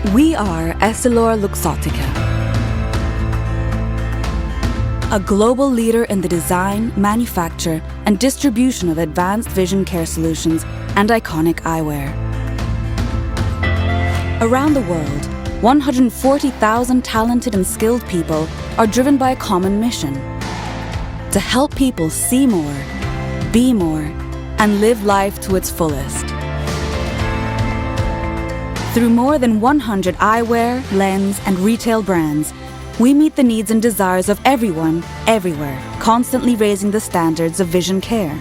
We are EssilorLuxottica, a global leader in the design, manufacture, and distribution of advanced vision care solutions and iconic eyewear. Around the world, 140,000 talented and skilled people are driven by a common mission: to help people see more, be more, and live life to its fullest. Through more than 100 eyewear, lens, and retail brands, we meet the needs and desires of everyone, everywhere, constantly raising the standards of vision care.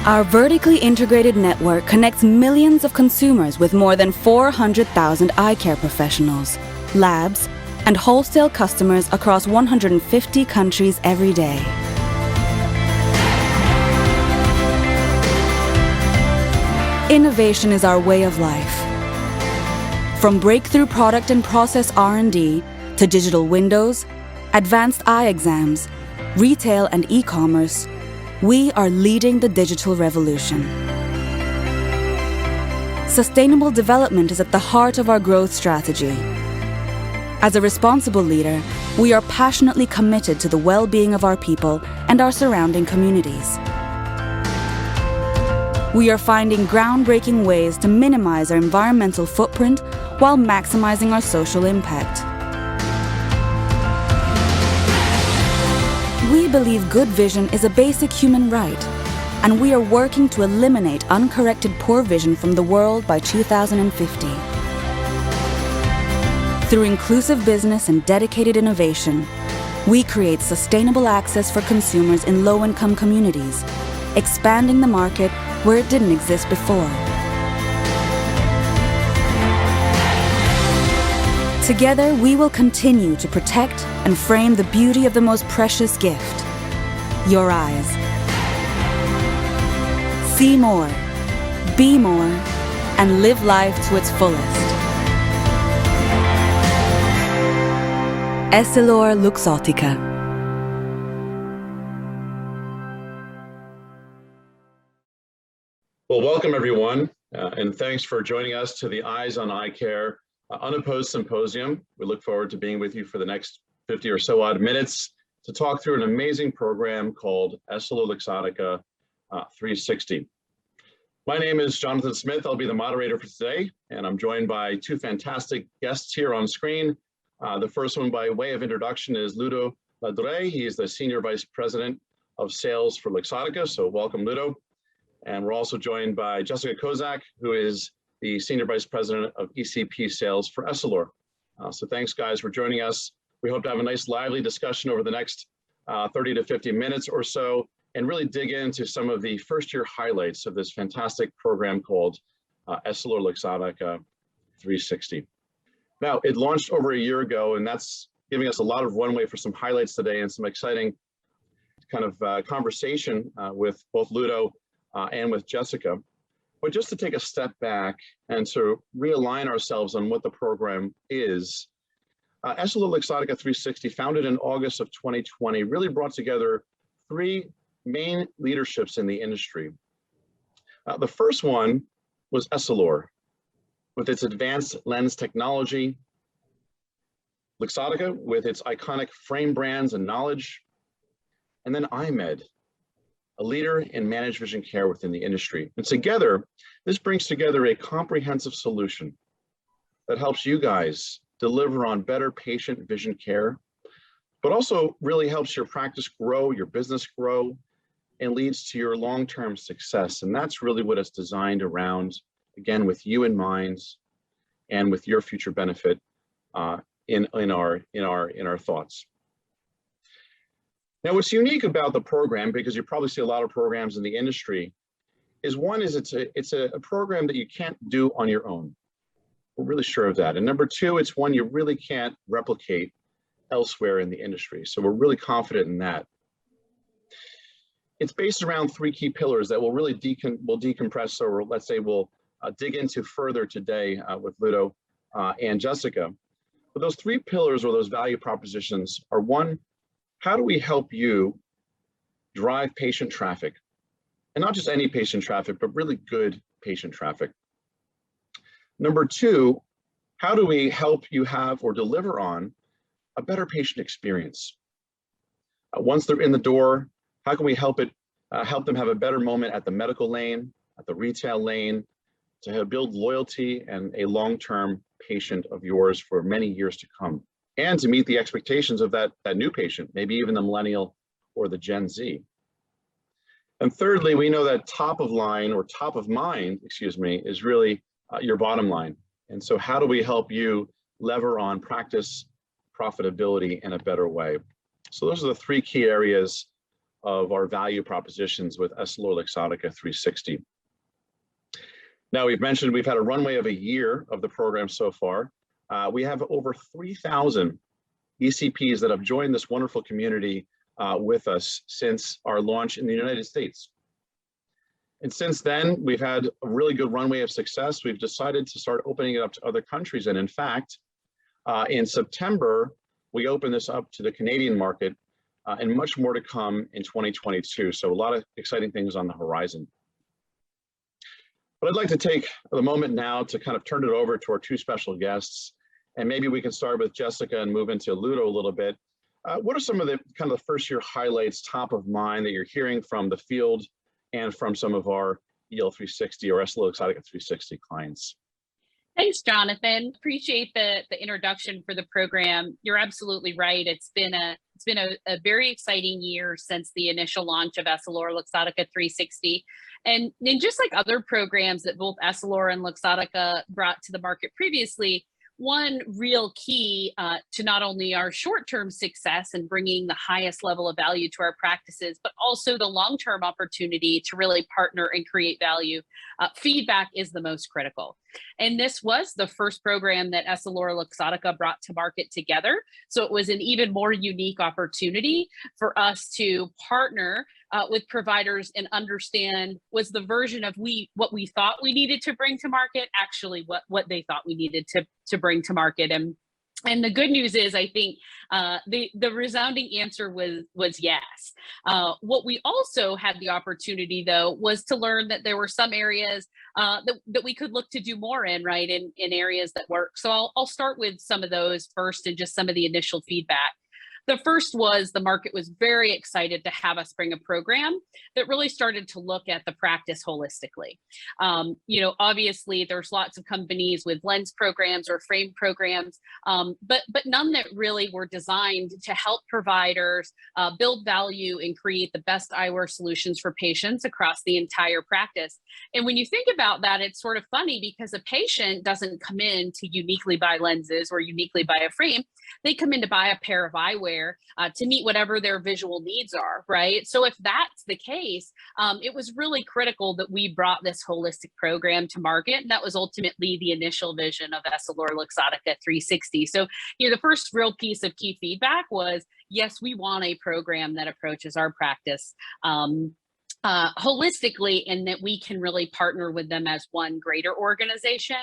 Our vertically integrated network connects millions of consumers with more than 400,000 eye care professionals, labs, and wholesale customers across 150 countries every day. Innovation is our way of life. From breakthrough product and process R&D to digital windows, advanced eye exams, retail and e-commerce, we are leading the digital revolution. Sustainable development is at the heart of our growth strategy. As a responsible leader, we are passionately committed to the well-being of our people and our surrounding communities. We are finding groundbreaking ways to minimize our environmental footprint while maximizing our social impact. We believe good vision is a basic human right, and we are working to eliminate uncorrected poor vision from the world by 2050. Through inclusive business and dedicated innovation, we create sustainable access for consumers in low-income communities, expanding the market where it didn't exist before. Together, we will continue to protect and frame the beauty of the most precious gift: your eyes. See more, be more, and live life to its fullest. EssilorLuxottica. Well, welcome everyone, and thanks for joining us to the Eyes on Eye Care Unopposed Symposium. We look forward to being with you for the next 50 or so odd minutes to talk through an amazing program called EssilorLuxottica 360. My name is Jonathan Smith. I'll be the moderator for today, and I'm joined by two fantastic guests here on screen. The first one, by way of introduction, is Ludo Ladreyt. He is the Senior Vice President of Sales for Luxottica, so welcome, Ludo. And we're also joined by Jessica Kozak, who is the Senior Vice President of SVP Sales for Essilor. So thanks, guys, for joining us. We hope to have a nice, lively discussion over the next 30 to 50 minutes or so, and really dig into some of the first-year highlights of this fantastic program called EssilorLuxottica 360. Now, it launched over a year ago, and that's giving us a lot of runway for some highlights today and some exciting kind of conversation with both Ludo and with Jessica. But just to take a step back and to realign ourselves on what the program is, EssilorLuxottica 360, founded in August of 2020, really brought together three main leaderships in the industry. The first one was Essilor, with its advanced lens technology, Luxottica with its iconic frame brands and knowledge, and then iMed, a leader in managed vision care within the industry. And together, this brings together a comprehensive solution that helps you guys deliver on better patient vision care, but also really helps your practice grow, your business grow, and leads to your long-term success. And that's really what it's designed around, again, with you in mind and with your future benefit in our thoughts. Now, what's unique about the program, because you probably see a lot of programs in the industry, is one is it's a program that you can't do on your own. We're really sure of that. And number two, it's one you really can't replicate elsewhere in the industry. So we're really confident in that. It's based around three key pillars that we'll really decompress, or let's say we'll dig into further today with Ludo and Jessica. But those three pillars, or those value propositions, are: one, how do we help you drive patient traffic? And not just any patient traffic, but really good patient traffic. Number two, how do we help you have or deliver on a better patient experience? Once they're in the door, how can we help them have a better moment at the medical lane, at the retail lane, to help build loyalty and a long-term patient of yours for many years to come, and to meet the expectations of that new patient, maybe even the millennial or the Gen Z. And thirdly, we know that top of mind, is really your bottom line. And so how do we help you lever on practice profitability in a better way? So those are the three key areas of our value propositions with EssilorLuxottica 360. Now, we've mentioned we've had a runway of a year of the program so far. We have over 3,000 ECPs that have joined this wonderful community with us since our launch in the United States. And since then, we've had a really good runway of success. We've decided to start opening it up to other countries. And in fact, in September, we opened this up to the Canadian market, and much more to come in 2022. So a lot of exciting things on the horizon. But I'd like to take the moment now to kind of turn it over to our two special guests. And maybe we can start with Jessica and move into Ludo a little bit. What are some of the kind of the first year highlights top of mind that you're hearing from the field and from some of our EL360 or EssilorLuxottica 360 clients? Thanks, Jonathan. Appreciate the introduction for the program. You're absolutely right. It's been a very exciting year since the initial launch of EssilorLuxottica 360. And just like other programs that both Essilor and Luxottica brought to the market previously, one real key to not only our short-term success and bringing the highest level of value to our practices, but also the long-term opportunity to really partner and create value, feedback is the most critical. And this was the first program that EssilorLuxottica brought to market together. So it was an even more unique opportunity for us to partner with providers and understand, was the version of what we thought we needed to bring to market actually what they thought we needed to bring to market. And the good news is, I think the resounding answer was yes. What we also had the opportunity, though, was to learn that there were some areas that we could look to do more in, right, in areas that work. So I'll start with some of those first and just some of the initial feedback. The first was the market was very excited to have us bring a program that really started to look at the practice holistically. Obviously there's lots of companies with lens programs or frame programs, but none that really were designed to help providers build value and create the best eyewear solutions for patients across the entire practice. And when you think about that, it's sort of funny because a patient doesn't come in to uniquely buy lenses or uniquely buy a frame. They come in to buy a pair of eyewear to meet whatever their visual needs are, right? So if that's the case, it was really critical that we brought this holistic program to market. And that was ultimately the initial vision of EssilorLuxottica 360. So, the first real piece of key feedback was, yes, we want a program that approaches our practice holistically, and that we can really partner with them as one greater organization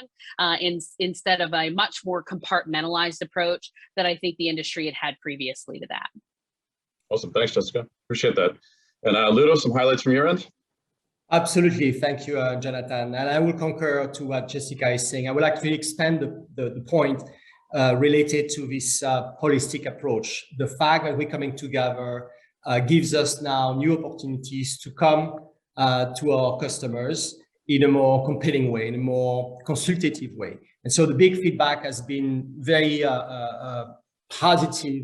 instead of a much more compartmentalized approach that I think the industry had previously to that. Awesome. Thanks, Jessica. Appreciate that. And Ludo, some highlights from your end? Absolutely. Thank you, Jonathan. And I will concur to what Jessica is saying. I would like to expand the point related to this holistic approach. The fact that we're coming together gives us now new opportunities to come to our customers in a more compelling way, in a more consultative way. And so the big feedback has been very positive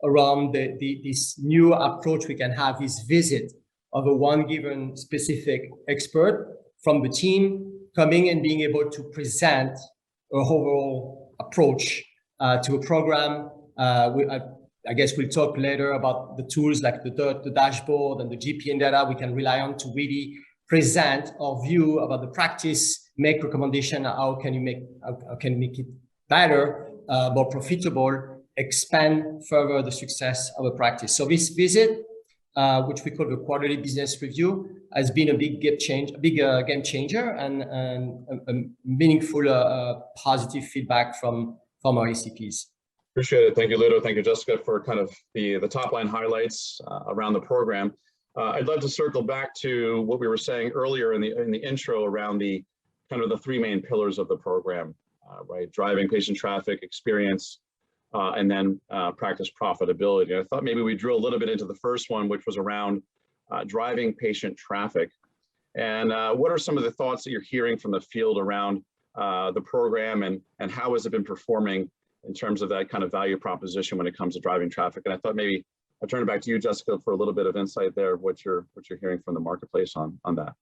around this new approach we can have, this visit of a one given specific expert from the team coming and being able to present a overall approach to a program. I guess we'll talk later about the tools like the dashboard and the GPN data we can rely on to really present our view about the practice, make recommendation, how can you make it better, more profitable, expand further the success of a practice. So this visit, which we call the quarterly business review, has been a big game changer and a meaningful positive feedback from our ECPs. Appreciate it. Thank you, Ludo. Thank you, Jessica, for kind of the top line highlights around the program. I'd love to circle back to what we were saying earlier in the intro around the kind of the three main pillars of the program, right? Driving patient traffic, experience, and then practice profitability. I thought maybe we drill a little bit into the first one, which was around driving patient traffic. And what are some of the thoughts that you're hearing from the field around the program, and how has it been performing in terms of that kind of value proposition when it comes to driving traffic? And I thought maybe I'll turn it back to you, Jessica, for a little bit of insight there, what you're hearing from the marketplace on that.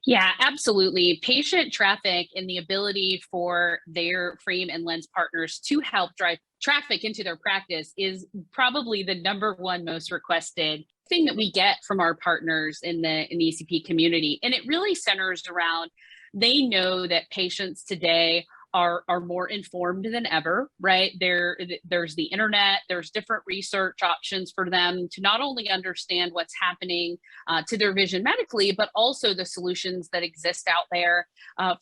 Yeah, absolutely. Patient traffic and the ability for their frame and lens partners to help drive traffic into their practice is probably the #1 most requested thing that we get from our partners in the ECP community. And it really centers around, they know that patients today are more informed than ever, right? There's the internet, there's different research options for them to not only understand what's happening to their vision medically, but also the solutions that exist out there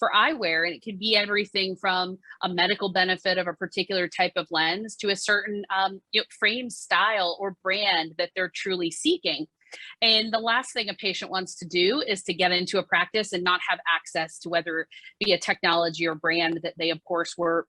for eyewear. And it could be everything from a medical benefit of a particular type of lens to a certain frame style or brand that they're truly seeking. And the last thing a patient wants to do is to get into a practice and not have access to whether it be a technology or brand that they, of course, were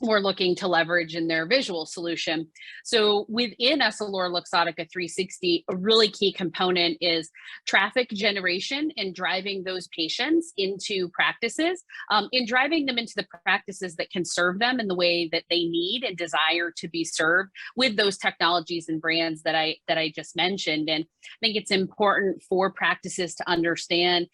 looking to leverage in their visual solution. So within EssilorLuxottica 360, a really key component is traffic generation and driving those patients into practices, and driving them into the practices that can serve them in the way that they need and desire to be served with those technologies and brands that I just mentioned. And I think it's important for practices to understand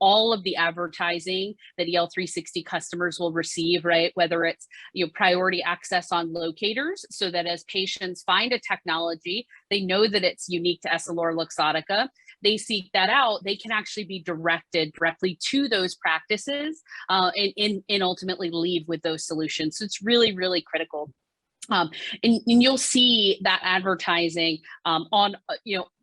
all of the advertising that EL360 customers will receive, right? Whether it's priority access on locators, so that as patients find a technology, they know that it's unique to EssilorLuxottica, they seek that out, they can actually be directed directly to those practices and ultimately leave with those solutions. So it's really, really critical. And you'll see that advertising on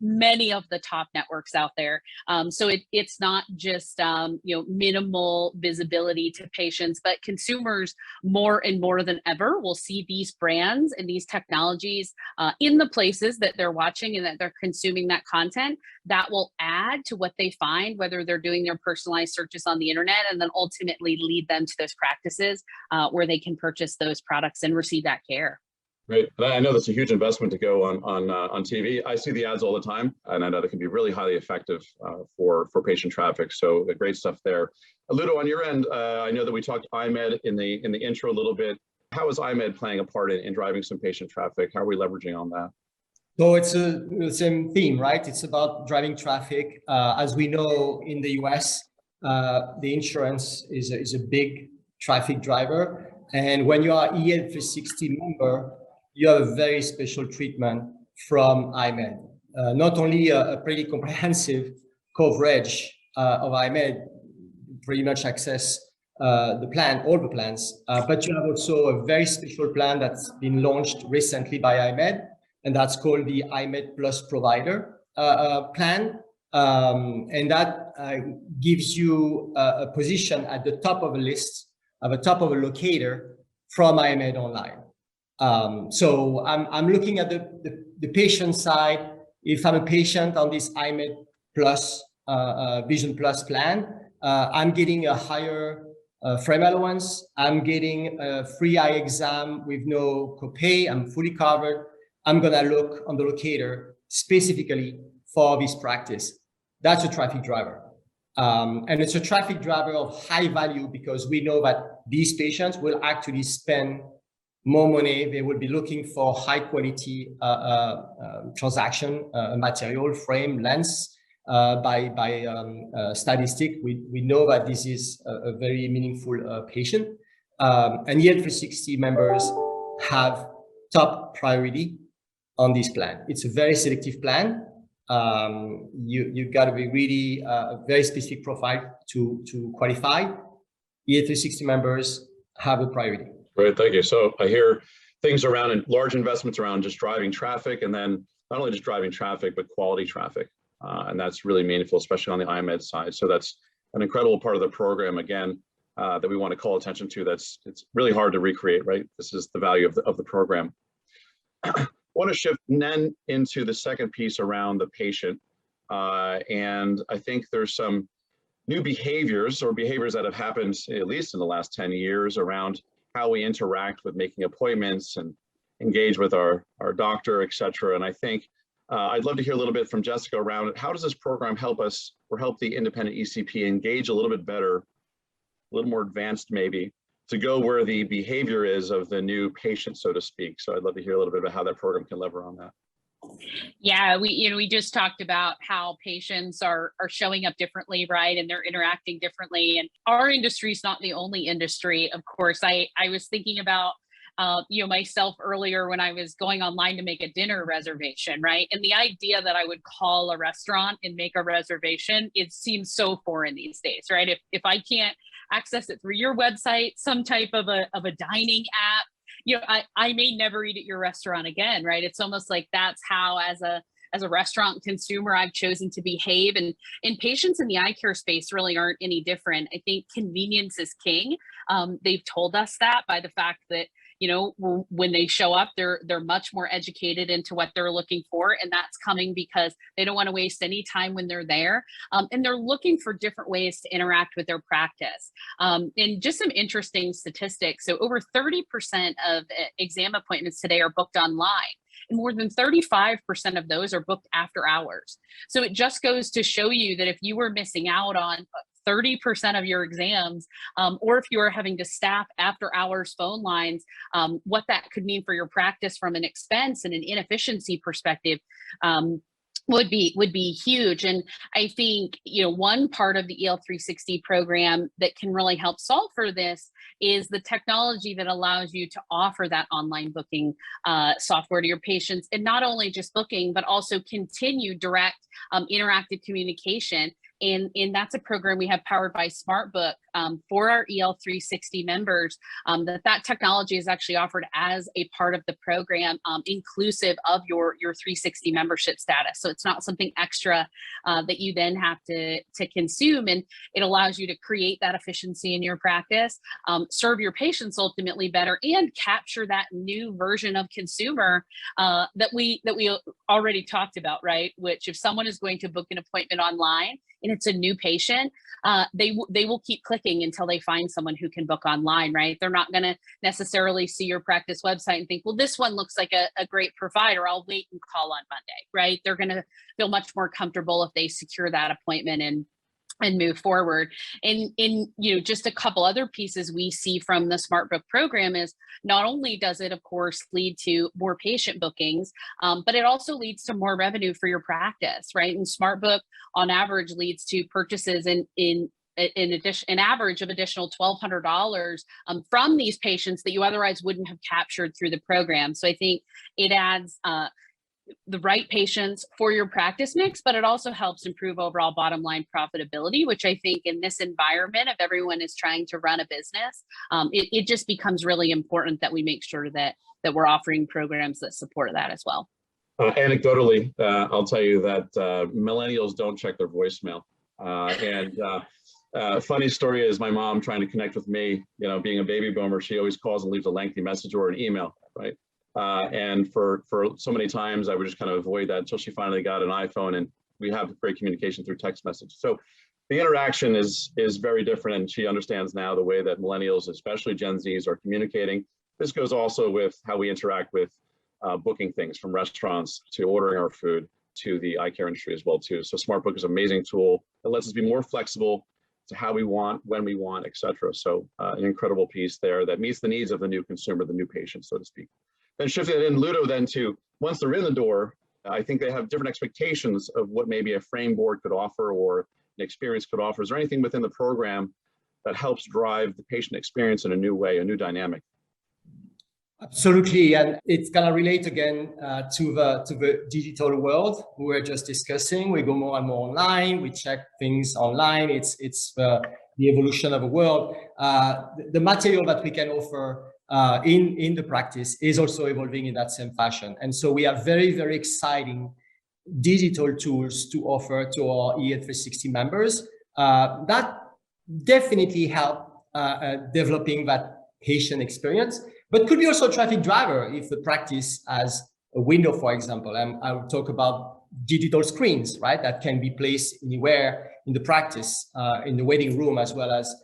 many of the top networks out there. So it's not just minimal visibility to patients, but consumers more and more than ever will see these brands and these technologies in the places that they're watching and that they're consuming that content. That will add to what they find, whether they're doing their personalized searches on the internet, and then ultimately lead them to those practices where they can purchase those products and receive that care. Great. I know that's a huge investment to go on TV. I see the ads all the time, and I know they can be really highly effective for patient traffic. So great stuff there. Ludo, on your end, I know that we talked IMED in the intro a little bit. How is IMED playing a part in driving some patient traffic? How are we leveraging on that? So it's the same theme, right? It's about driving traffic. As we know, in the US, the insurance is a big traffic driver. And when you are EL360 member, you have a very special treatment from IMED. Not only a pretty comprehensive coverage of IMED, pretty much access the plan, all the plans, but you have also a very special plan that's been launched recently by IMED, and that's called the IMED Plus Provider plan. And that gives you a position at the top of a list, at the top of a locator from IMED Online. So I'm looking at the patient side. If I'm a patient on this IMED Plus Vision Plus plan, I'm getting a higher frame allowance. I'm getting a free eye exam with no copay. I'm fully covered. I'm gonna look on the locator specifically for this practice. That's a traffic driver. And it's a traffic driver of high value, because we know that these patients will actually spend more money. They will be looking for high quality transaction material, frame, lens. By statistic, we know that this is a very meaningful patient. And EL360 members have top priority on this plan. It's a very selective plan. You've got to be really a very specific profile to qualify. EL360 members have a priority. Great, thank you. So I hear things around and large investments around just driving traffic, and then not only just driving traffic, but quality traffic. And that's really meaningful, especially on the IMED side. So that's an incredible part of the program, again, that we want to call attention to. It's really hard to recreate, right? This is the value of the program. want to shift then into the second piece around the patient. And I think there's some new behaviors that have happened at least in the last 10 years around how we interact with making appointments and engage with our doctor, et cetera. And I think I'd love to hear a little bit from Jessica around it. How does this program help us or help the independent ECP engage a little bit better, a little more advanced maybe, to go where the behavior is of the new patient, so to speak? So I'd love to hear a little bit about how that program can lever on that. Yeah, we just talked about how patients are showing up differently, right? And they're interacting differently. And our industry is not the only industry. Of course, I was thinking about myself earlier when I was going online to make a dinner reservation, right? And the idea that I would call a restaurant and make a reservation, it seems so foreign these days, right? If I can't access it through your website, some type of a dining app, I may never eat at your restaurant again, right? It's almost like that's how, as a restaurant consumer, I've chosen to behave. And patients in the eye care space really aren't any different. I think convenience is king. They've told us that by the fact that, when they show up, they're much more educated into what they're looking for. And that's coming because they don't want to waste any time when they're there. And they're looking for different ways to interact with their practice. And just some interesting statistics. So over 30% of exam appointments today are booked online. And more than 35% of those are booked after hours. So it just goes to show you that if you were missing out on 30% of your exams, or if you are having to staff after hours phone lines, what that could mean for your practice from an expense and an inefficiency perspective would be huge. And I think, one part of the EL360 program that can really help solve for this is the technology that allows you to offer that online booking software to your patients, and not only just booking, but also continue direct interactive communication. And that's a program we have powered by SmartBook for our EL360 members. That technology is actually offered as a part of the program, inclusive of your 360 membership status. So it's not something extra that you then have to consume. And it allows you to create that efficiency in your practice, serve your patients ultimately better, and capture that new version of consumer that we already talked about, right? Which, if someone is going to book an appointment online and it's a new patient, they will keep clicking until they find someone who can book online, right? They're not going to necessarily see your practice website and think, well, this one looks like a great provider, I'll wait and call on Monday, right? They're going to feel much more comfortable if they secure that appointment and move forward. And just a couple other pieces we see from the SmartBook program is not only does it, of course, lead to more patient bookings, but it also leads to more revenue for your practice, right? And SmartBook on average leads to purchases in addition, an average of additional $1,200 from these patients that you otherwise wouldn't have captured through the program. So I think it adds the right patients for your practice mix, but it also helps improve overall bottom line profitability, which I think in this environment of everyone is trying to run a business, it just becomes really important that we make sure that we're offering programs that support that as well. Anecdotally, I'll tell you that millennials don't check their voicemail. Funny story is my mom trying to connect with me, being a baby boomer, she always calls and leaves a lengthy message or an email, right? And for so many times, I would just kind of avoid that until she finally got an iPhone, and we have great communication through text message. So the interaction is very different, and she understands now the way that millennials, especially Gen Zs, are communicating. This goes also with how we interact with booking things, from restaurants to ordering our food to the eye care industry as well too. So SmartBook is an amazing tool. It lets us be more flexible to how we want, when we want, et cetera. So an incredible piece there that meets the needs of the new consumer, the new patient, so to speak. Then shifting it in, Ludo, then to, once they're in the door, I think they have different expectations of what maybe a frame board could offer or an experience could offer. Is there anything within the program that helps drive the patient experience in a new way, a new dynamic? Absolutely, and it's gonna relate again to the digital world we were just discussing. We go more and more online. We check things online. It's the evolution of the world. The material that we can offer in the practice is also evolving in that same fashion. And so we have very, very exciting digital tools to offer to our EL360 members that definitely help developing that patient experience, but could be also a traffic driver if the practice has a window, for example, and I'll talk about digital screens, right? That can be placed anywhere in the practice, in the waiting room, as well as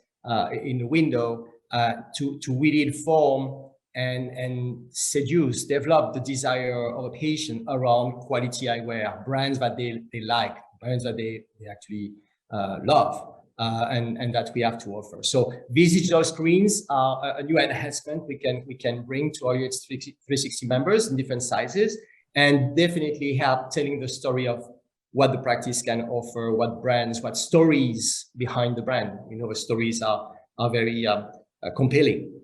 in the window, to really inform and seduce, develop the desire of a patient around quality eyewear, brands that they like, brands that they actually love, and that we have to offer. So these digital screens are a new enhancement we can bring to our UX 360 members in different sizes, and definitely help telling the story of what the practice can offer, what brands, what stories behind the brand. You know, the stories are very compelling.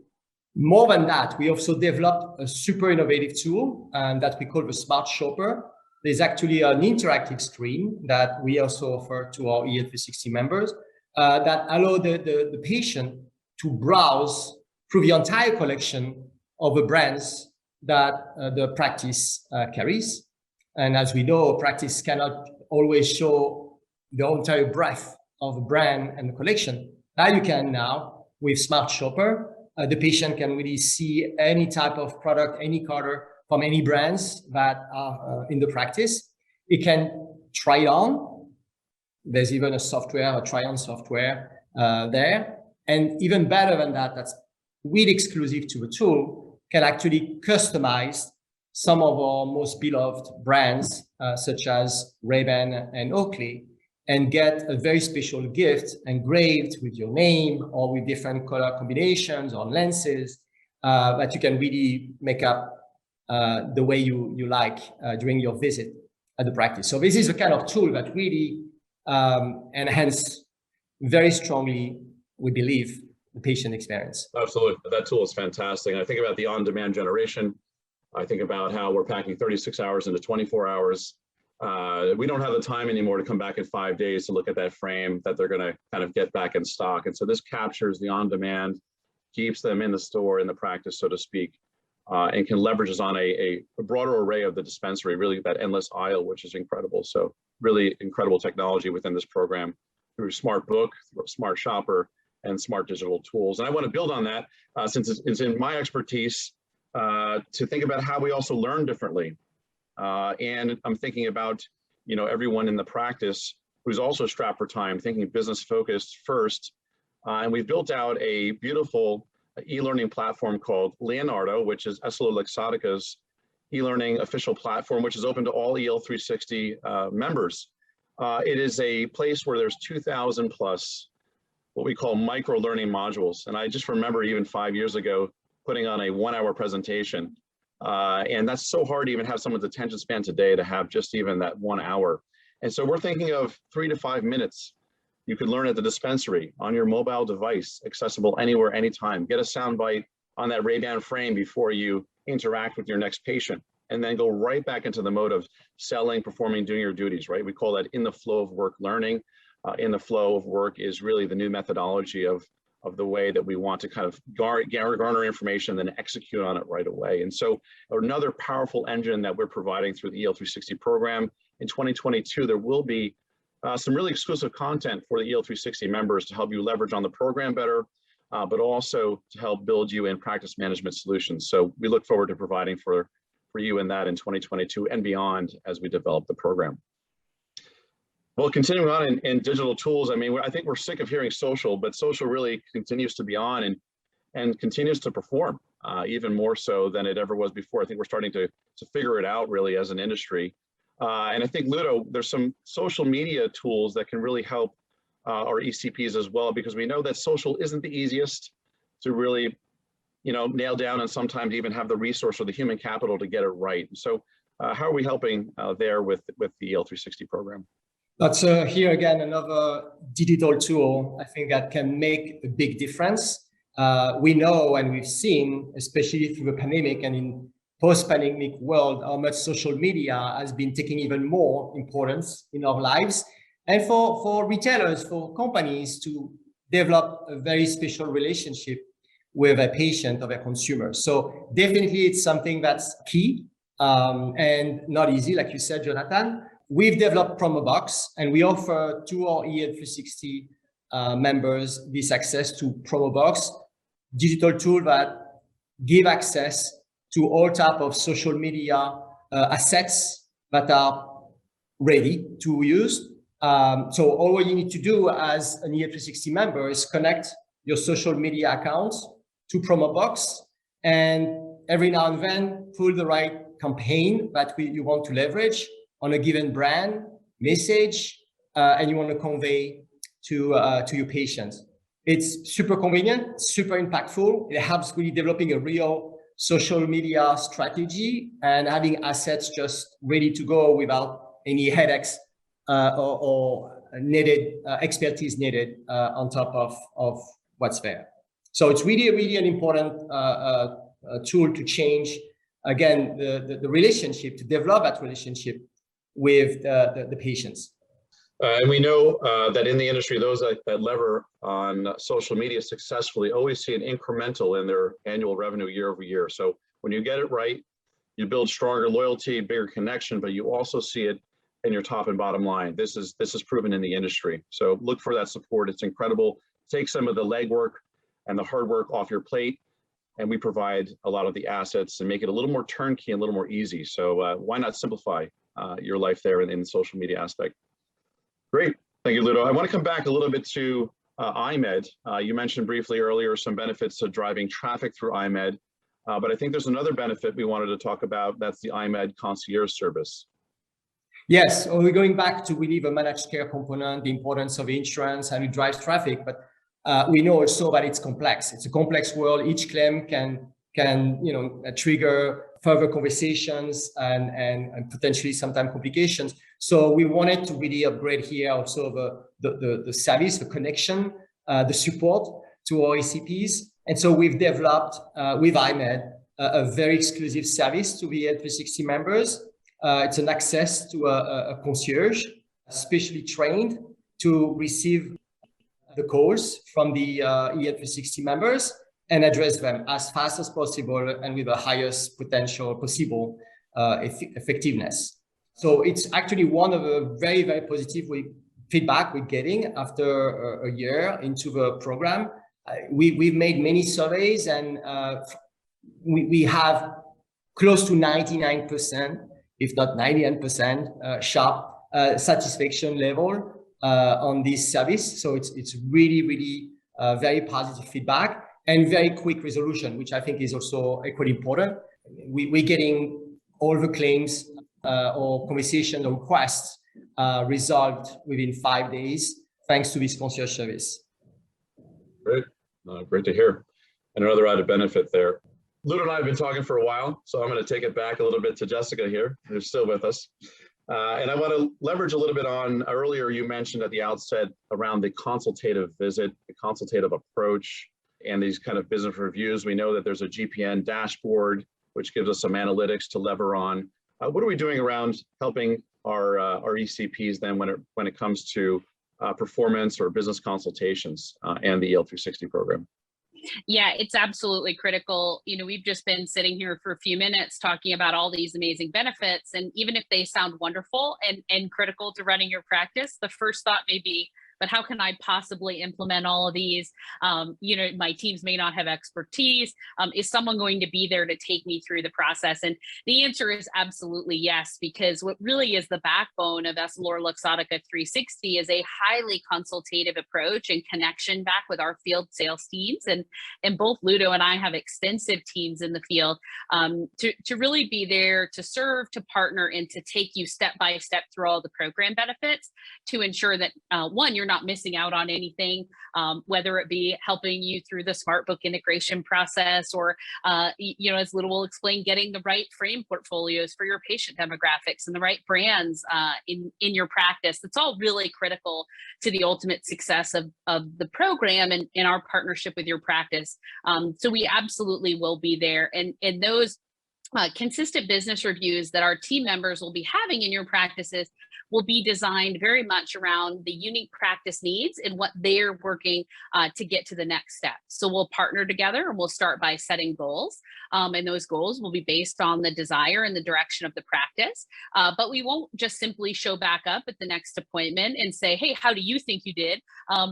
More than that, we also developed a super innovative tool that we call the Smart Shopper. There's actually an interactive screen that we also offer to our EL360 members that allow the patient to browse through the entire collection of the brands that the practice carries. And as we know, practice cannot always show the entire breadth of the brand and the collection. Now, with Smart Shopper, the patient can really see any type of product, any color from any brands that are in the practice. It can try it on. There's even a software, a try-on software there. And even better than that, that's really exclusive to the tool, can actually customize some of our most beloved brands, such as Ray-Ban and Oakley, and get a very special gift engraved with your name or with different color combinations or lenses that you can really make up the way you like during your visit at the practice. So this is the kind of tool that really enhance very strongly, we believe, the patient experience. Absolutely. That tool is fantastic. And I think about the on-demand generation. I think about how we're packing 36 hours into 24 hours. We don't have the time anymore to come back in 5 days to look at that frame that they're going to kind of get back in stock. And so this captures the on-demand, keeps them in the store, in the practice, so to speak, and can leverage on a broader array of the dispensary, really that endless aisle, which is incredible. So really incredible technology within this program through Smart Book, Smart Shopper, and smart digital tools. And I want to build on that since it's in my expertise to think about how we also learn differently. And I'm thinking about, you know, everyone in the practice who's also strapped for time, thinking business focused first. And we've built out a beautiful e-learning platform called Leonardo, which is EssilorLuxottica's e-learning official platform, which is open to all EL360 members. It is a place where there's 2,000 plus what we call micro learning modules. And I just remember even 5 years ago, putting on a 1-hour presentation. And that's so hard to even have someone's attention span today to have just even that 1 hour. And so we're thinking of 3 to 5 minutes. You could learn at the dispensary, on your mobile device, accessible anywhere, anytime. Get a soundbite on that Ray-Ban frame before you interact with your next patient, and then go right back into the mode of selling, performing, doing your duties, right? We call that in the flow of work learning. In the flow of work is really the new methodology of the way that we want to kind of garner information and then execute on it right away. And so another powerful engine that we're providing through the EL360 program. In 2022, there will be some really exclusive content for the EL360 members to help you leverage on the program better, but also to help build you in practice management solutions. So we look forward to providing for you in that in 2022 and beyond as we develop the program. Well, continuing on in digital tools, I mean, I think we're sick of hearing social, but social really continues to be on and continues to perform even more so than it ever was before. I think we're starting to figure it out really as an industry. And I think, Ludo, there's some social media tools that can really help our ECPs as well, because we know that social isn't the easiest to really, you know, nail down and sometimes even have the resource or the human capital to get it right. So how are we helping there with the EL360 program? That's here again, another digital tool, I think, that can make a big difference. We know and we've seen, especially through the pandemic and in post-pandemic world, how much social media has been taking even more importance in our lives. And for retailers, for companies to develop a very special relationship with a patient or a consumer. So definitely it's something that's key and not easy, like you said, Jonathan. We've developed Promo Box, and we offer to our EL360 members this access to Promo Box, digital tool that give access to all type of social media assets that are ready to use. So all you need to do as an EL360 member is connect your social media accounts to Promobox, and every now and then pull the right campaign that you want to leverage on a given brand message, and you want to convey to your patients. It's super convenient, super impactful. It helps really developing a real social media strategy and having assets just ready to go without any headaches or needed expertise needed on top of what's there. So it's really an important tool to change, again, the relationship, to develop that relationship with the patients. And we know that in the industry, those that lever on social media successfully always see an incremental in their annual revenue year over year. So when you get it right, you build stronger loyalty, bigger connection, but you also see it in your top and bottom line. This is proven in the industry. So look for that support. It's incredible. Take some of the legwork and the hard work off your plate, and we provide a lot of the assets and make it a little more turnkey and a little more easy. So why not simplify your life there in the social media aspect? Great, thank you, Ludo. I want to come back a little bit to iMed. You mentioned briefly earlier some benefits of driving traffic through iMed, but I think there's another benefit we wanted to talk about. That's the iMed concierge service. Yes, we're going back to really the managed care component, the importance of insurance, and it drives traffic. But we know also that it's complex. It's a complex world. Each claim can trigger further conversations and potentially sometimes complications. So we wanted to really upgrade here also the service, the connection, the support to our ECPs. And so we've developed with iMed a very exclusive service to the EL360 members. It's an access to a concierge, specially trained to receive the calls from the EL360 members and address them as fast as possible and with the highest potential possible effectiveness. So it's actually one of the very, very positive feedback we're getting after a year into the program. We've made many surveys, and we have close to 99%, if not 99%, sharp satisfaction level on this service. So it's really very positive feedback and very quick resolution, which I think is also equally important. We're getting all the claims or conversation or requests resolved within 5 days, thanks to this concierge service. Great, great to hear. And another added benefit there. Ludo and I have been talking for a while, so I'm going to take it back a little bit to Jessica here, who's still with us. And I want to leverage a little bit on, earlier you mentioned at the outset around the consultative visit, the consultative approach, and these kind of business reviews. We know that there's a GPN dashboard, which gives us some analytics to lever on. What are we doing around helping our ECPs then when it comes to performance or business consultations and the EL360 program? Yeah, it's absolutely critical. You know, we've just been sitting here for a few minutes talking about all these amazing benefits. And even if they sound wonderful and critical to running your practice, the first thought may be, but how can I possibly implement all of these? My teams may not have expertise. Is someone going to be there to take me through the process? And the answer is absolutely yes, because what really is the backbone of EssilorLuxottica 360 is a highly consultative approach and connection back with our field sales teams. And both Ludo and I have extensive teams in the field to really be there to serve, to partner, and to take you step by step through all the program benefits to ensure that, one, you're not missing out on anything, whether it be helping you through the SmartBook integration process or, as Ludo will explain, getting the right frame portfolios for your patient demographics and the right brands in your practice. It's all really critical to the ultimate success of the program and in our partnership with your practice. So we absolutely will be there. And those consistent business reviews that our team members will be having in your practices will be designed very much around the unique practice needs and what they're working to get to the next step. So we'll partner together and we'll start by setting goals. And those goals will be based on the desire and the direction of the practice. But we won't just simply show back up at the next appointment and say, hey, how do you think you did?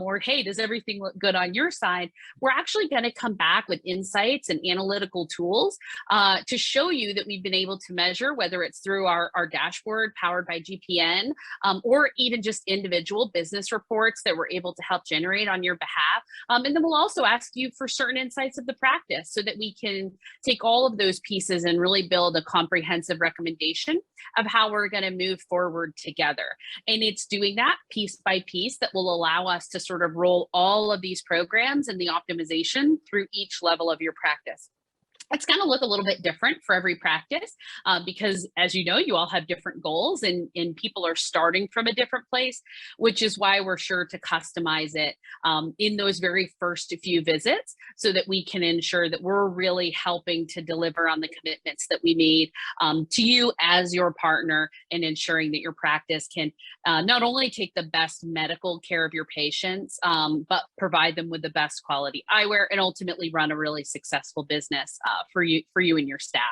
Or, hey, does everything look good on your side? We're actually going to come back with insights and analytical tools to show you that we've been able to measure, whether it's through our dashboard powered by GPN, or even just individual business reports that we're able to help generate on your behalf. And then we'll also ask you for certain insights of the practice so that we can take all of those pieces and really build a comprehensive recommendation of how we're going to move forward together. And it's doing that piece by piece that will allow us to sort of roll all of these programs and the optimization through each level of your practice. It's going to look a little bit different for every practice because, as you know, you all have different goals and people are starting from a different place, which is why we're sure to customize it in those very first few visits so that we can ensure that we're really helping to deliver on the commitments that we made to you as your partner and ensuring that your practice can not only take the best medical care of your patients, but provide them with the best quality eyewear and ultimately run a really successful business for you and your staff.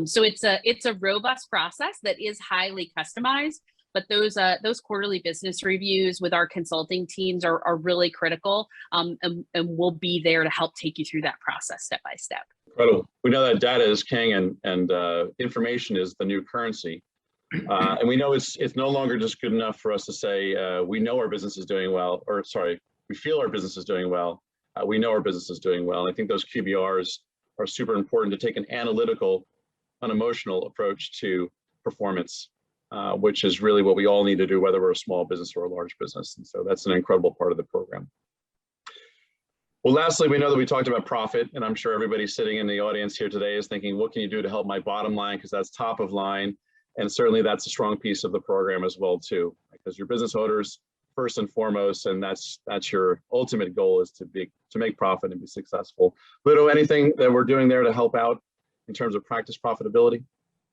So it's a robust process that is highly customized, but those quarterly business reviews with our consulting teams are really critical, and we'll be there to help take you through that process step by step. Incredible. We know that data is king and information is the new currency. And we know it's no longer just good enough for us to say, we know our business is doing well, or sorry, we feel our business is doing well. We know our business is doing well. And I think those QBRs are super important to take an analytical, unemotional approach to performance, which is really what we all need to do, whether we're a small business or a large business. And so that's an incredible part of the program. Well, lastly, we know that we talked about profit, and I'm sure everybody sitting in the audience here today is thinking, what can you do to help my bottom line? Because that's top of line. And certainly that's a strong piece of the program as well, too, because your business owners, first and foremost, and that's your ultimate goal is to make profit and be successful. Ludo, anything that we're doing there to help out in terms of practice profitability?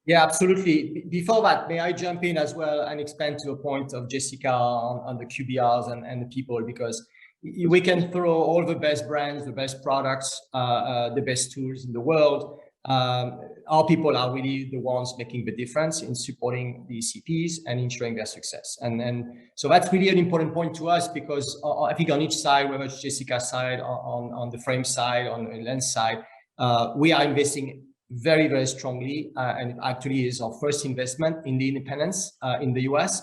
Yeah, absolutely. Before that, may I jump in as well and expand to a point of Jessica on the QBRs and the people, because we can throw all the best brands, the best products, the best tools in the world. Our people are really the ones making the difference in supporting the ECPs and ensuring their success. And so that's really an important point to us, because I think on each side, whether it's Jessica's side, on the frame side, on the lens side, we are investing very, very strongly. And it actually is our first investment in the independents in the US,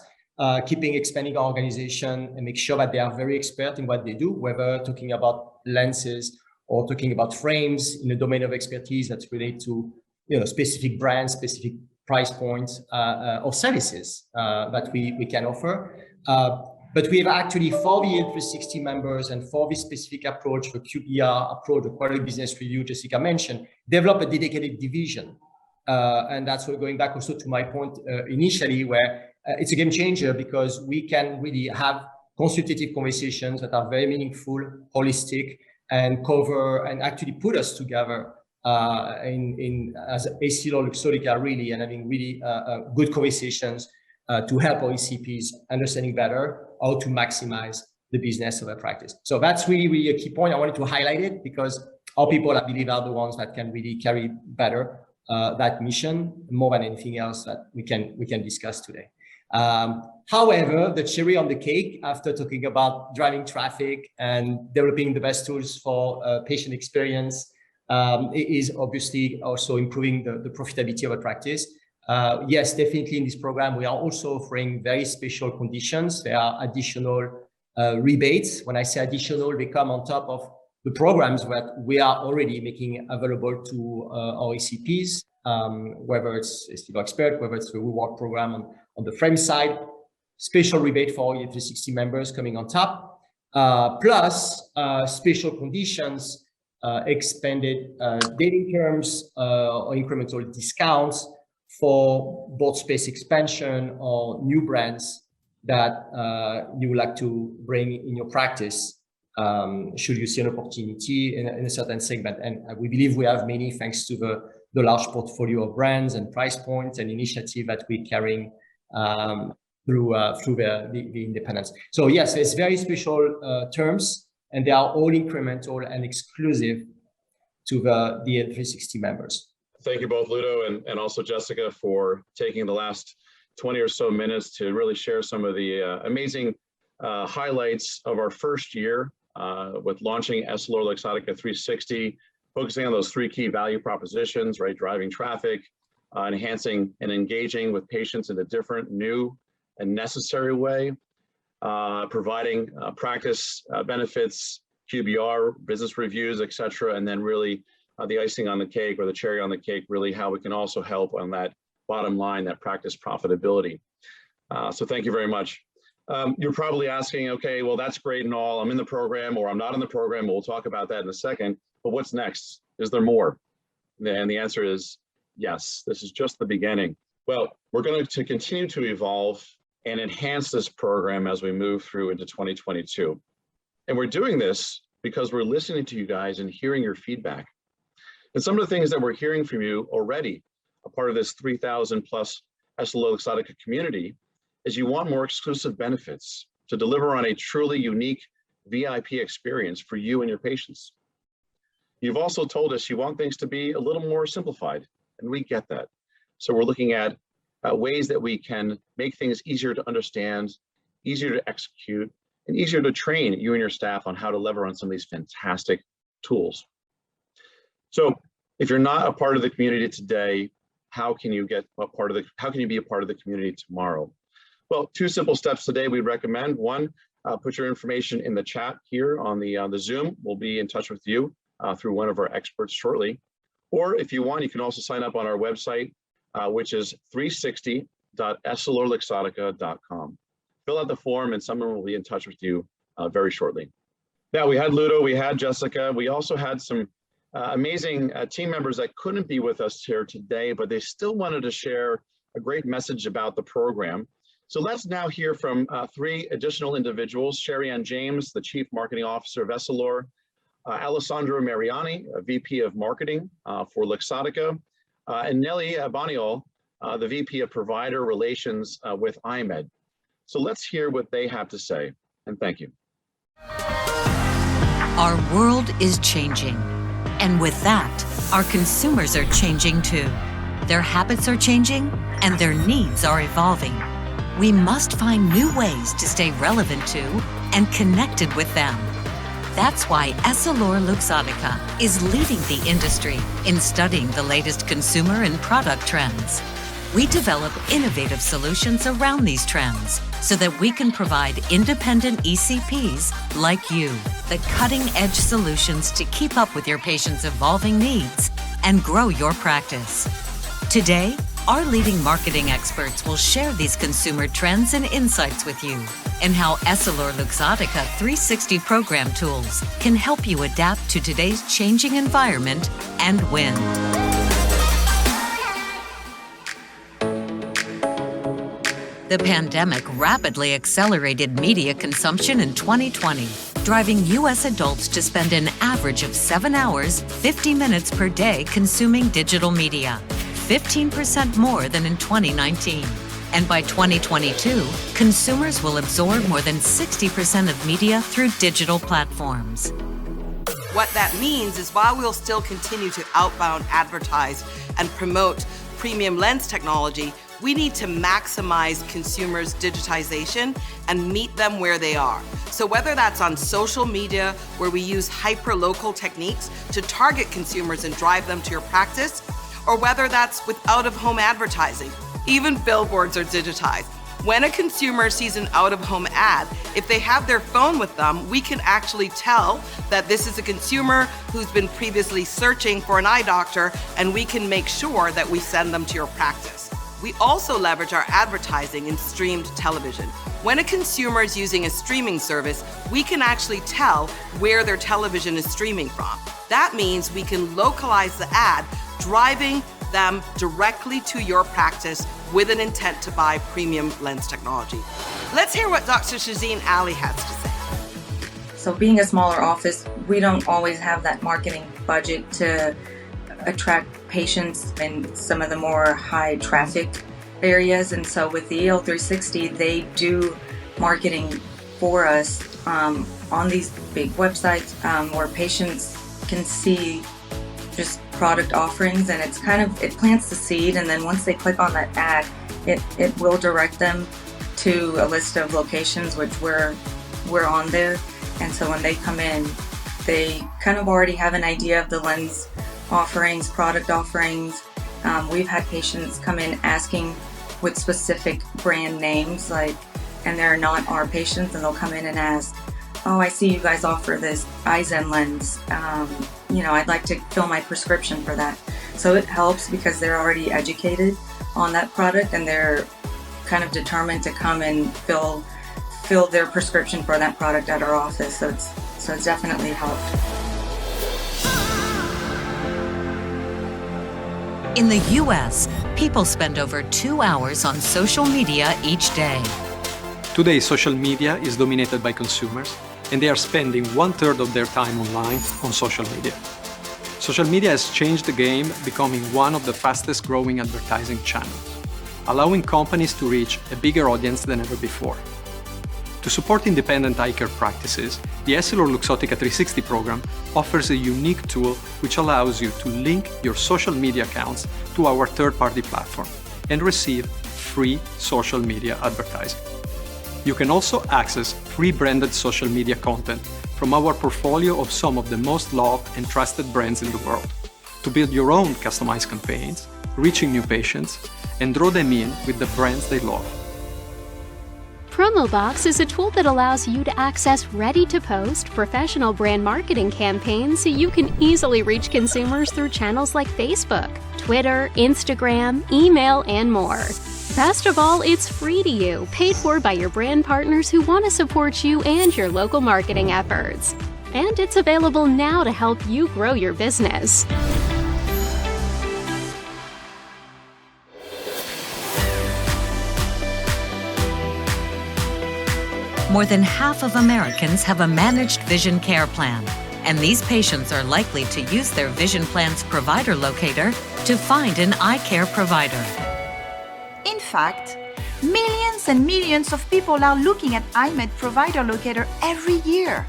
keeping expanding our organization and make sure that they are very expert in what they do, whether talking about lenses or talking about frames in a domain of expertise that's related to specific brands, specific price points, or services that we can offer. But we have actually, for the L360 members and for this specific approach, the QBR approach, the quarterly business review Jessica mentioned, develop a dedicated division. And that's what going back also to my point initially, where it's a game changer, because we can really have consultative conversations that are very meaningful, holistic, and cover and actually put us together as EssilorLuxottica really, and having really good conversations to help our ECPs understanding better how to maximize the business of a practice. So that's really, really a key point. I wanted to highlight it because our people, I believe, are the ones that can really carry better that mission more than anything else that we can discuss today. However, the cherry on the cake, after talking about driving traffic and developing the best tools for patient experience, is obviously also improving the profitability of a practice. Yes, definitely in this program, we are also offering very special conditions. There are additional rebates. When I say additional, they come on top of the programs that we are already making available to our ECPs, whether it's Essilor Expert, whether it's the reward program on the frame side, special rebate for all L360 members coming on top, plus special conditions, expanded dating terms, or incremental discounts for both space expansion or new brands that you would like to bring in your practice, should you see an opportunity in a certain segment. And we believe we have many, thanks to the large portfolio of brands and price points and initiative that we're carrying through the independents. So yes, it's very special terms, and they are all incremental and exclusive to the 360 members. Thank you both, Ludo and also Jessica, for taking the last 20 or so minutes to really share some of the amazing highlights of our first year with launching EssilorLuxottica 360, focusing on those 3 key value propositions, right? Driving traffic, enhancing and engaging with patients in a different, new, and necessary way, providing practice benefits, QBR, business reviews, et cetera, and then really the icing on the cake or the cherry on the cake, really how we can also help on that bottom line, that practice profitability. So thank you very much. You're probably asking, okay, well, that's great and all. I'm in the program or I'm not in the program. We'll talk about that in a second, but what's next? Is there more? And the answer is yes, this is just the beginning. Well, we're going to continue to evolve and enhance this program as we move through into 2022. And we're doing this because we're listening to you guys and hearing your feedback. And some of the things that we're hearing from you already, a part of this 3,000 plus EssilorLuxottica community, is you want more exclusive benefits to deliver on a truly unique VIP experience for you and your patients. You've also told us you want things to be a little more simplified, and we get that. So we're looking at ways that we can make things easier to understand, easier to execute, and easier to train you and your staff on how to lever on some of these fantastic tools. So if you're not a part of the community today, how can you be a part of the community tomorrow? Well, 2 simple steps today we recommend. 1, put your information in the chat here on the Zoom. We'll be in touch with you through one of our experts shortly. Or if you want, you can also sign up on our website, which is 360.essilorluxottica.com. Fill out the form and someone will be in touch with you very shortly. Now, we had Ludo, we had Jessica, we also had some amazing team members that couldn't be with us here today, but they still wanted to share a great message about the program. So let's now hear from 3 additional individuals: Sherry Ann James, the Chief Marketing Officer of Essilor, Alessandro Mariani, a VP of Marketing for Luxottica, and Nelly Baniol, the VP of Provider Relations with IMED. So let's hear what they have to say, and thank you. Our world is changing, and with that, our consumers are changing too. Their habits are changing, and their needs are evolving. We must find new ways to stay relevant to and connected with them. That's why EssilorLuxottica is leading the industry in studying the latest consumer and product trends. We develop innovative solutions around these trends so that we can provide independent ECPs like you the cutting-edge solutions to keep up with your patients' evolving needs and grow your practice. Today, our leading marketing experts will share these consumer trends and insights with you, and how EssilorLuxottica 360 program tools can help you adapt to today's changing environment and win. The pandemic rapidly accelerated media consumption in 2020, driving U.S. adults to spend an average of 7 hours, 50 minutes per day consuming digital media, 15% more than in 2019. And by 2022, consumers will absorb more than 60% of media through digital platforms. What that means is while we'll still continue to outbound advertise and promote premium lens technology, we need to maximize consumers' digitization and meet them where they are. So whether that's on social media, where we use hyper-local techniques to target consumers and drive them to your practice, or whether that's with out-of-home advertising. Even billboards are digitized. When a consumer sees an out-of-home ad, if they have their phone with them, we can actually tell that this is a consumer who's been previously searching for an eye doctor, and we can make sure that we send them to your practice. We also leverage our advertising in streamed television. When a consumer is using a streaming service, we can actually tell where their television is streaming from. That means we can localize the ad, driving them directly to your practice with an intent to buy premium lens technology. Let's hear what Dr. Shazeen Ali has to say. So being a smaller office, we don't always have that marketing budget to attract patients in some of the more high traffic areas. And so with the EL360, they do marketing for us on these big websites where patients can see just product offerings, and it plants the seed, and then once they click on that ad, it will direct them to a list of locations which we're on there. And so when they come in, they kind of already have an idea of the lens offerings, product offerings. We've had patients come in asking with specific brand names, and they're not our patients, and they'll come in and ask, "Oh, I see you guys offer this Eyezen lens. I'd like to fill my prescription for that." So it helps because they're already educated on that product, and they're kind of determined to come and fill their prescription for that product at our office. So it's definitely helped. In the US, people spend over 2 hours on social media each day. Today, social media is dominated by consumers, and they are spending 1/3 of their time online on social media. Social media has changed the game, becoming one of the fastest growing advertising channels, allowing companies to reach a bigger audience than ever before. To support independent eye care practices, the EssilorLuxottica 360 program offers a unique tool which allows you to link your social media accounts to our third-party platform and receive free social media advertising. You can also access free branded social media content from our portfolio of some of the most loved and trusted brands in the world to build your own customized campaigns, reaching new patients, and draw them in with the brands they love. PromoBox is a tool that allows you to access ready-to-post professional brand marketing campaigns so you can easily reach consumers through channels like Facebook, Twitter, Instagram, email, and more. Best of all, it's free to you, paid for by your brand partners who want to support you and your local marketing efforts. And it's available now to help you grow your business. More than half of Americans have a managed vision care plan, and these patients are likely to use their vision plan's provider locator to find an eye care provider. In fact, millions and millions of people are looking at EyeMed provider locator every year.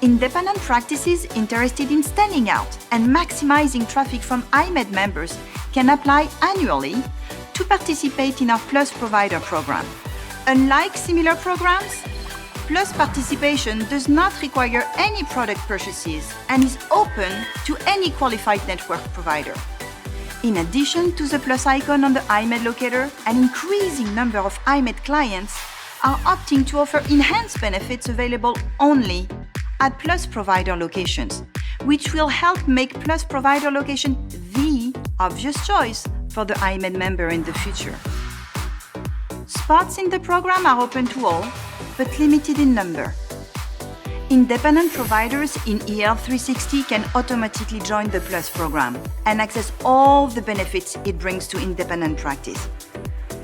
Independent practices interested in standing out and maximizing traffic from EyeMed members can apply annually to participate in our Plus Provider program. Unlike similar programs, Plus participation does not require any product purchases and is open to any qualified network provider. In addition to the Plus icon on the EyeMed locator, an increasing number of EyeMed clients are opting to offer enhanced benefits available only at Plus Provider locations, which will help make Plus Provider location the obvious choice for the EyeMed member in the future. Spots in the program are open to all, but limited in number. Independent providers in EL360 can automatically join the Plus program and access all the benefits it brings to independent practice.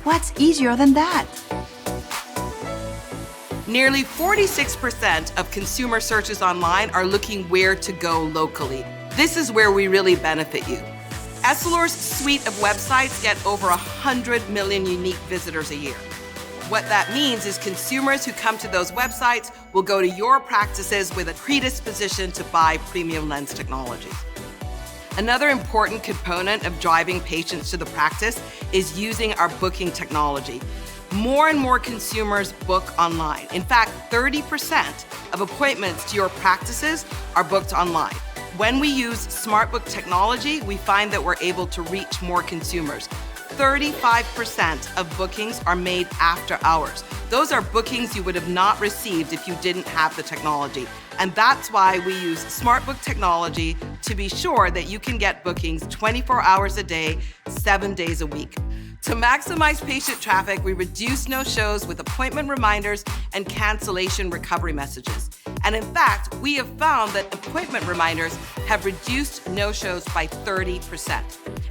What's easier than that? Nearly 46% of consumer searches online are looking where to go locally. This is where we really benefit you. Essilor's suite of websites get over 100 million unique visitors a year. What that means is consumers who come to those websites will go to your practices with a predisposition to buy premium lens technologies. Another important component of driving patients to the practice is using our booking technology. More and more consumers book online. In fact, 30% of appointments to your practices are booked online. When we use SmartBook technology, we find that we're able to reach more consumers. 35% of bookings are made after hours. Those are bookings you would have not received if you didn't have the technology. And that's why we use SmartBook technology to be sure that you can get bookings 24 hours a day, 7 days a week. To maximize patient traffic, we reduce no-shows with appointment reminders and cancellation recovery messages. And in fact, we have found that appointment reminders have reduced no-shows by 30%.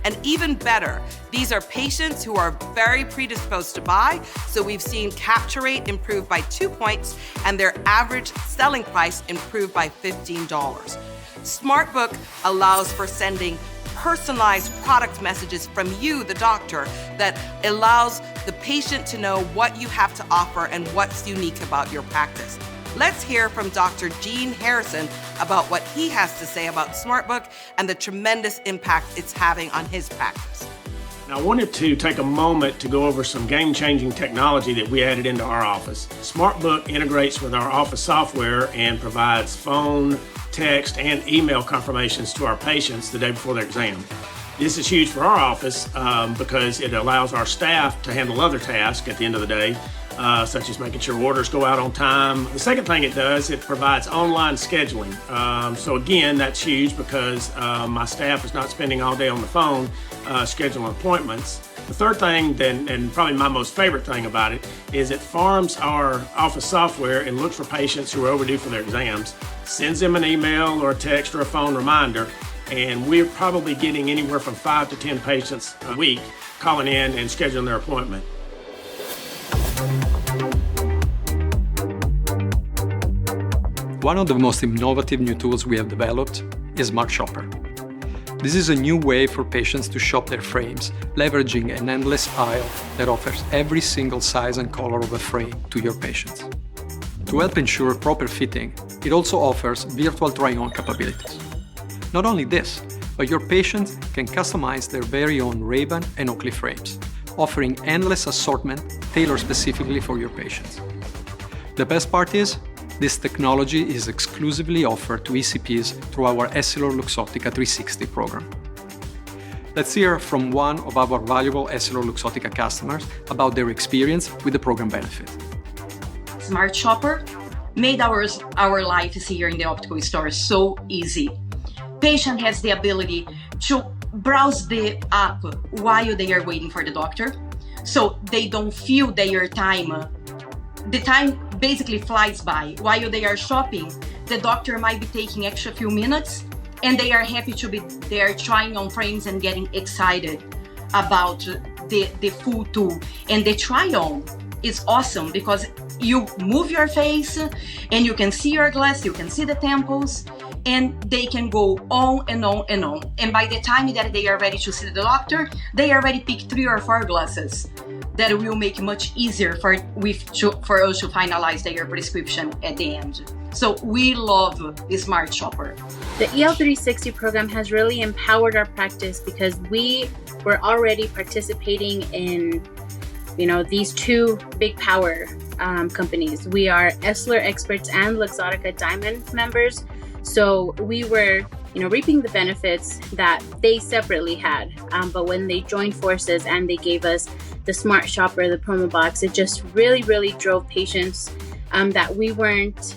And even better, these are patients who are very predisposed to buy, so we've seen capture rate improve by 2 points and their average selling price improve by $15. SmartBook allows for sending personalized product messages from you, the doctor, that allows the patient to know what you have to offer and what's unique about your practice. Let's hear from Dr. Gene Harrison about what he has to say about SmartBook and the tremendous impact it's having on his practice. I wanted to take a moment to go over some game-changing technology that we added into our office. SmartBook integrates with our office software and provides phone, text, and email confirmations to our patients the day before their exam. This is huge for our office because it allows our staff to handle other tasks at the end of the day, such as making sure orders go out on time. The second thing it does, it provides online scheduling. So again, that's huge because my staff is not spending all day on the phone scheduling appointments. The third thing, and probably my most favorite thing about it, is it farms our office software and looks for patients who are overdue for their exams, sends them an email or a text or a phone reminder, and we're probably getting anywhere from 5 to 10 patients a week calling in and scheduling their appointment. One of the most innovative new tools we have developed is Smart Shopper. This is a new way for patients to shop their frames, leveraging an endless aisle that offers every single size and color of a frame to your patients. To help ensure proper fitting, it also offers virtual try-on capabilities. Not only this, but your patients can customize their very own Ray-Ban and Oakley frames, offering endless assortment tailored specifically for your patients. The best part is, this technology is exclusively offered to ECPs through our EssilorLuxottica 360 program. Let's hear from one of our valuable EssilorLuxottica customers about their experience with the program benefit. Smart Shopper made our lives here in the optical store so easy. Patient has the ability to browse the app while they are waiting for the doctor, so they don't feel their time. The time basically flies by. While they are shopping, the doctor might be taking extra few minutes, and they are happy to be there trying on frames and getting excited about the full tool. And the try-on is awesome because you move your face and you can see your glass, you can see the temples, and they can go on and on and on. And by the time that they are ready to see the doctor, they already picked 3 or 4 glasses. That will make it much easier for us to finalize their prescription at the end. So we love the Smart Shopper. The EL360 program has really empowered our practice because we were already participating in, these 2 big power companies. We are Essilor Experts and Luxottica Diamond members. So we were, reaping the benefits that they separately had. But when they joined forces and they gave us the Smart Shopper, the promo box, it just really, really drove patients that we weren't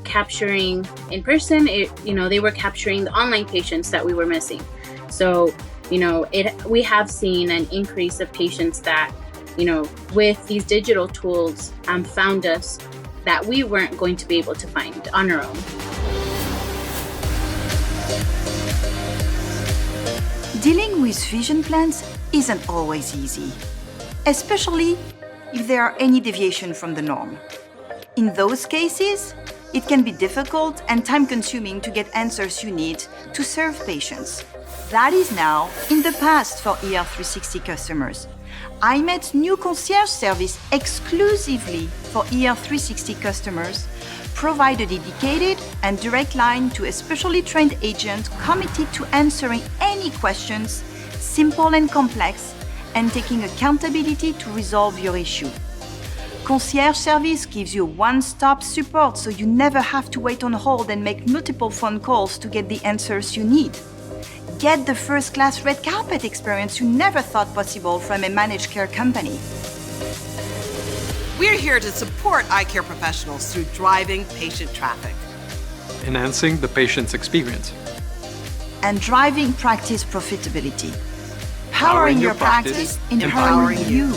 capturing in person. They were capturing the online patients that we were missing. So, we have seen an increase of patients that, with these digital tools, found us that we weren't going to be able to find on our own. Dealing with vision plans isn't always easy, especially if there are any deviation from the norm. In those cases, it can be difficult and time-consuming to get answers you need to serve patients. That is now in the past for ER360 customers. iMed's new concierge service exclusively for ER360 customers provide a dedicated and direct line to a specially trained agent committed to answering any questions, simple and complex, and taking accountability to resolve your issue. Concierge service gives you one-stop support so you never have to wait on hold and make multiple phone calls to get the answers you need. Get the first-class red carpet experience you never thought possible from a managed care company. We're here to support eye care professionals through driving patient traffic, enhancing the patient's experience, and driving practice profitability. Powering your practice, empowering you.